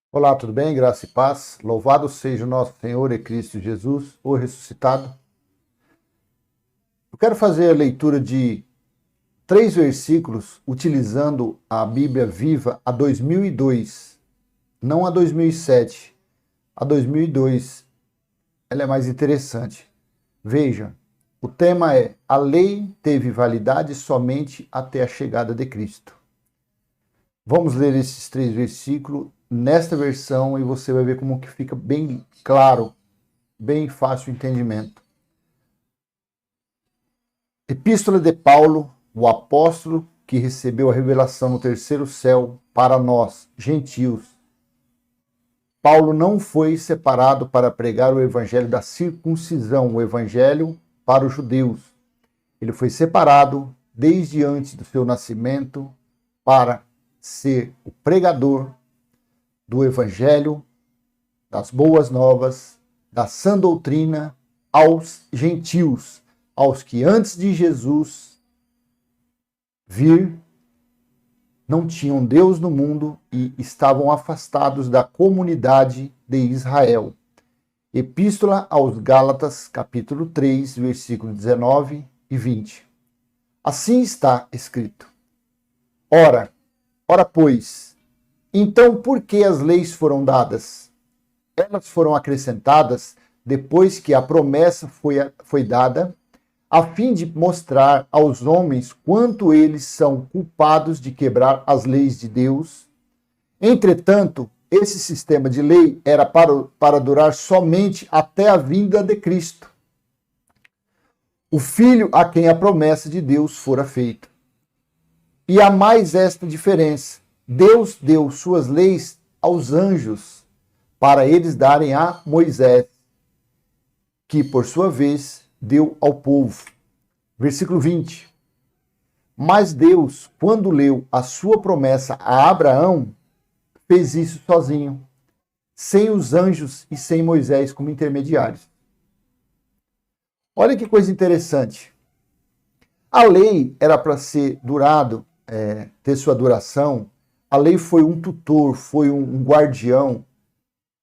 Olá, tudo bem? Graça e paz. Louvado seja o nosso Senhor e Cristo Jesus, o ressuscitado. Eu quero fazer a leitura de 3 versículos utilizando a Bíblia Viva a 2002, não a 2007. A 2002, ela é mais interessante. Veja, o tema é: a lei teve validade somente até a chegada de Cristo. Vamos ler esses 3 versículos nesta versão e você vai ver como que fica bem claro, bem fácil o entendimento. Epístola de Paulo, o apóstolo que recebeu a revelação no terceiro céu para nós, gentios. Paulo não foi separado para pregar o evangelho da circuncisão, o evangelho para os judeus. Ele foi separado desde antes do seu nascimento para ser o pregador do evangelho, das boas novas, da sã doutrina aos gentios, aos que antes de Jesus vir não tinham Deus no mundo e estavam afastados da comunidade de Israel. Epístola aos Gálatas, capítulo 3, versículos 19 e 20. Assim está escrito: Ora, pois, então por que as leis foram dadas? Elas foram acrescentadas depois que a promessa foi dada, a fim de mostrar aos homens quanto eles são culpados de quebrar as leis de Deus. Entretanto, esse sistema de lei era para durar somente até a vinda de Cristo, o Filho a quem a promessa de Deus fora feita. E há mais esta diferença: Deus deu suas leis aos anjos para eles darem a Moisés, que por sua vez deu ao povo. Versículo 20. Mas Deus, quando leu a sua promessa a Abraão, fez isso sozinho, sem os anjos e sem Moisés como intermediários. Olha que coisa interessante. A lei era para ser ter sua duração. A lei foi um tutor, foi um guardião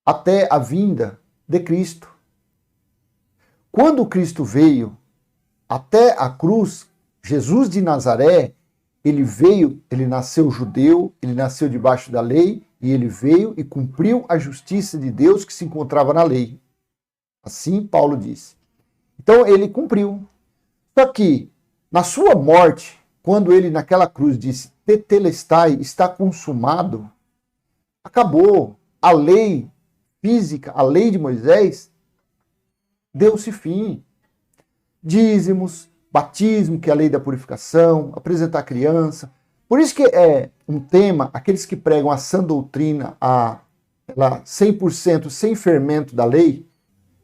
até a vinda de Cristo. Quando Cristo veio até a cruz, Jesus de Nazaré, ele nasceu judeu, ele nasceu debaixo da lei, e ele veio e cumpriu a justiça de Deus que se encontrava na lei. Assim Paulo disse. Então ele cumpriu. Só que na sua morte, quando ele naquela cruz disse tetelestai, está consumado, acabou. A lei física, a lei de Moisés, deu-se fim. Dízimos, batismo, que é a lei da purificação, apresentar criança. Por isso que é um tema, aqueles que pregam a sã doutrina, a 100% sem fermento da lei,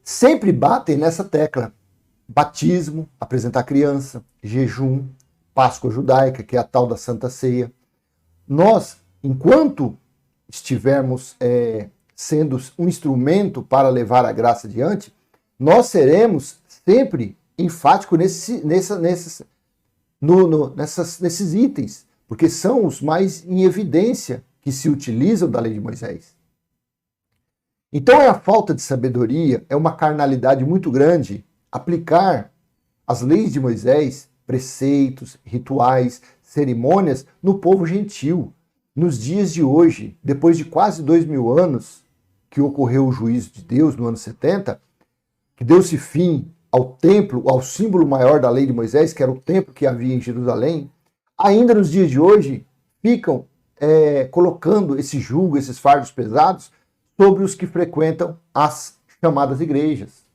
sempre batem nessa tecla. Batismo, apresentar criança, jejum, Páscoa judaica, que é a tal da Santa Ceia. Nós, enquanto estivermos sendo um instrumento para levar a graça adiante, nós seremos sempre enfáticos nesses itens, porque são os mais em evidência que se utilizam da lei de Moisés. Então é a falta de sabedoria, é uma carnalidade muito grande aplicar as leis de Moisés, preceitos, rituais, cerimônias no povo gentil. Nos dias de hoje, depois de quase 2000 anos que ocorreu o juízo de Deus no ano 70, que deu-se fim ao templo, ao símbolo maior da lei de Moisés, que era o templo que havia em Jerusalém, ainda nos dias de hoje ficam colocando esse jugo, esses fardos pesados sobre os que frequentam as chamadas igrejas.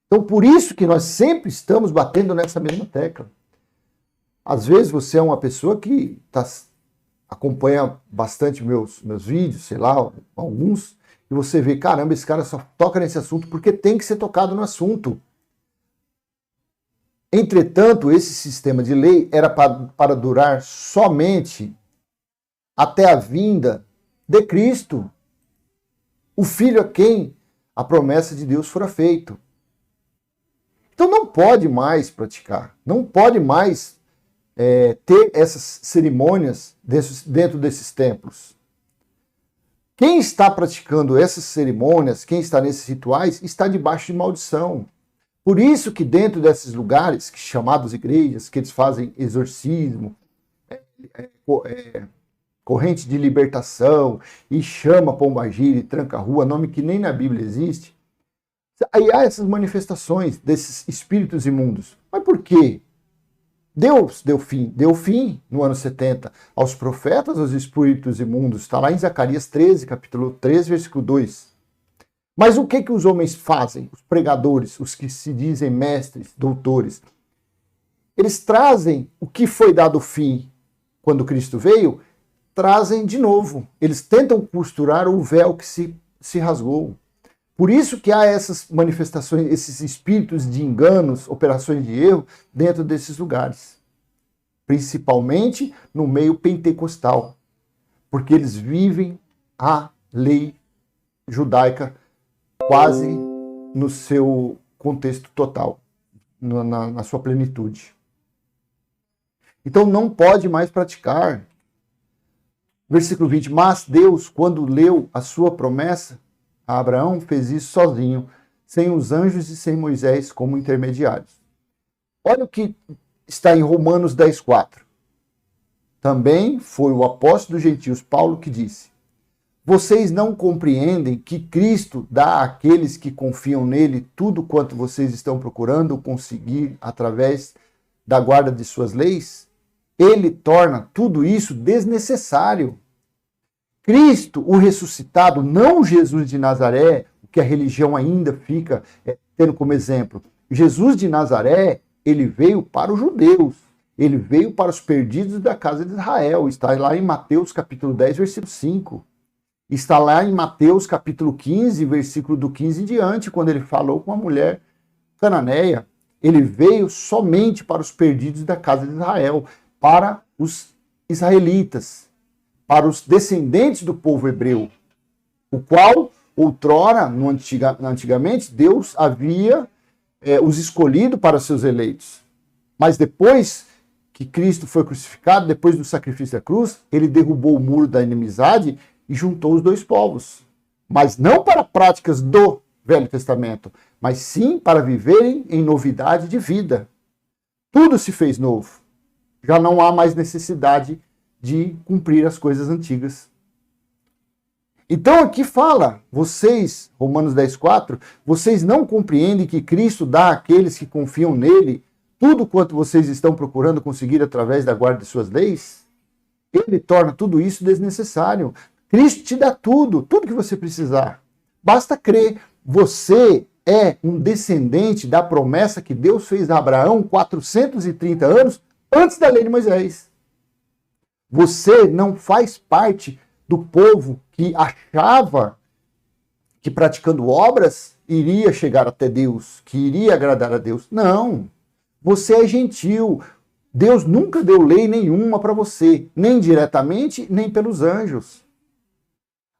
Então, por isso que nós sempre estamos batendo nessa mesma tecla. Às vezes você é uma pessoa que acompanha bastante meus vídeos, sei lá, alguns, e você vê, caramba, esse cara só toca nesse assunto porque tem que ser tocado no assunto. Entretanto, esse sistema de lei era para durar somente até a vinda de Cristo, o Filho a quem a promessa de Deus fora feita. Então não pode mais praticar, não pode mais ter essas cerimônias dentro desses templos. Quem está praticando essas cerimônias, quem está nesses rituais, está debaixo de maldição. Por isso que dentro desses lugares, chamados igrejas, que eles fazem exorcismo, corrente de libertação, e chama pombagira e tranca-rua, nome que nem na Bíblia existe, aí há essas manifestações desses espíritos imundos. Mas por quê? Deus deu fim no ano 70 aos profetas, aos espíritos imundos. Está lá em Zacarias 13, capítulo 13, versículo 2. Mas o que os homens fazem? Os pregadores, os que se dizem mestres, doutores. Eles trazem o que foi dado fim quando Cristo veio, trazem de novo. Eles tentam costurar o véu que se rasgou. Por isso que há essas manifestações, esses espíritos de enganos, operações de erro, dentro desses lugares. Principalmente no meio pentecostal. Porque eles vivem a lei judaica quase no seu contexto total, na sua plenitude. Então não pode mais praticar. Versículo 20. Mas Deus, quando leu a sua promessa, Abraão fez isso sozinho, sem os anjos e sem Moisés como intermediários. Olha o que está em Romanos 10:4. Também foi o apóstolo dos gentios, Paulo, que disse: vocês não compreendem que Cristo dá àqueles que confiam nele tudo quanto vocês estão procurando conseguir através da guarda de suas leis? Ele torna tudo isso desnecessário. Cristo, o ressuscitado, não Jesus de Nazaré, o que a religião ainda fica tendo como exemplo. Jesus de Nazaré, ele veio para os judeus, ele veio para os perdidos da casa de Israel. Está lá em Mateus capítulo 10, versículo 5. Está lá em Mateus capítulo 15, versículo do 15 em diante, quando ele falou com a mulher cananeia. Ele veio somente para os perdidos da casa de Israel, para os israelitas, para os descendentes do povo hebreu, o qual, outrora, antigamente, Deus havia os escolhido para seus eleitos. Mas depois que Cristo foi crucificado, depois do sacrifício da cruz, ele derrubou o muro da inimizade e juntou os dois povos. Mas não para práticas do Velho Testamento, mas sim para viverem em novidade de vida. Tudo se fez novo. Já não há mais necessidade de cumprir as coisas antigas. Então aqui fala, vocês, Romanos 10:4, vocês não compreendem que Cristo dá àqueles que confiam nele tudo quanto vocês estão procurando conseguir através da guarda de suas leis? Ele torna tudo isso desnecessário. Cristo te dá tudo que você precisar. Basta crer. Você é um descendente da promessa que Deus fez a Abraão 430 anos antes da lei de Moisés. Você não faz parte do povo que achava que praticando obras iria chegar até Deus, que iria agradar a Deus. Não. Você é gentil. Deus nunca deu lei nenhuma para você, nem diretamente, nem pelos anjos.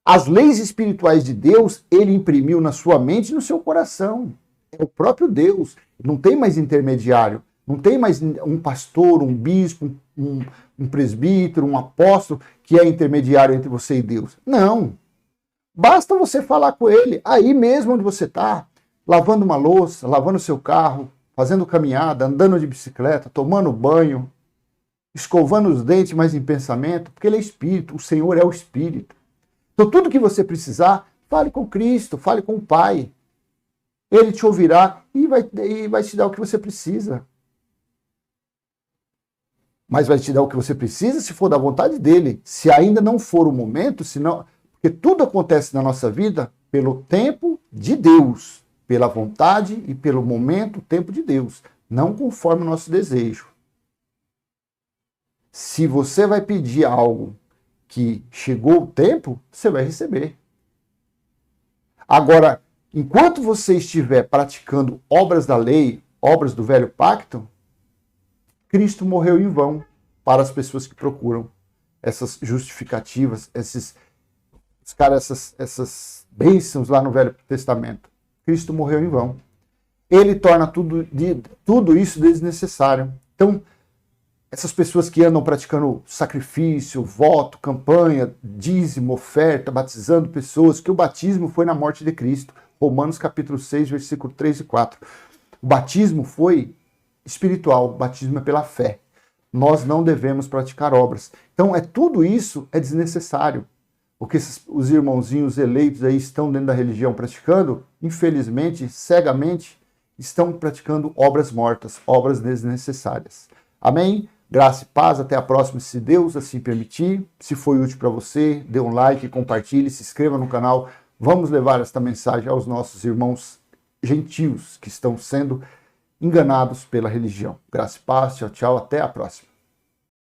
As leis espirituais de Deus, ele imprimiu na sua mente e no seu coração. É o próprio Deus. Não tem mais intermediário. Não tem mais um pastor, um bispo, um presbítero, um apóstolo que é intermediário entre você e Deus. Não. Basta você falar com ele aí mesmo onde você está, lavando uma louça, lavando seu carro, fazendo caminhada, andando de bicicleta, tomando banho, escovando os dentes, mas em pensamento, porque ele é espírito, o Senhor é o espírito. Então tudo que você precisar, fale com Cristo, fale com o Pai. Ele te ouvirá e vai te dar o que você precisa. Mas vai te dar o que você precisa se for da vontade dele. Se ainda não for o momento, senão, porque tudo acontece na nossa vida pelo tempo de Deus, pela vontade e pelo momento, o tempo de Deus, não conforme o nosso desejo. Se você vai pedir algo que chegou o tempo, você vai receber. Agora, enquanto você estiver praticando obras da lei, obras do velho pacto, Cristo morreu em vão para as pessoas que procuram essas justificativas, essas bênçãos lá no Velho Testamento. Cristo morreu em vão. Ele torna tudo isso desnecessário. Então, essas pessoas que andam praticando sacrifício, voto, campanha, dízimo, oferta, batizando pessoas, que o batismo foi na morte de Cristo. Romanos capítulo 6, versículo 3 e 4. O batismo foi espiritual, o batismo é pela fé. Nós não devemos praticar obras. Então, tudo isso é desnecessário. O que os irmãozinhos eleitos aí estão dentro da religião praticando, infelizmente, cegamente, estão praticando obras mortas, obras desnecessárias. Amém? Graça e paz, até a próxima, se Deus assim permitir. Se foi útil para você, dê um like, compartilhe, se inscreva no canal. Vamos levar esta mensagem aos nossos irmãos gentios que estão sendo enganados pela religião. Graça e paz, tchau, tchau, até a próxima.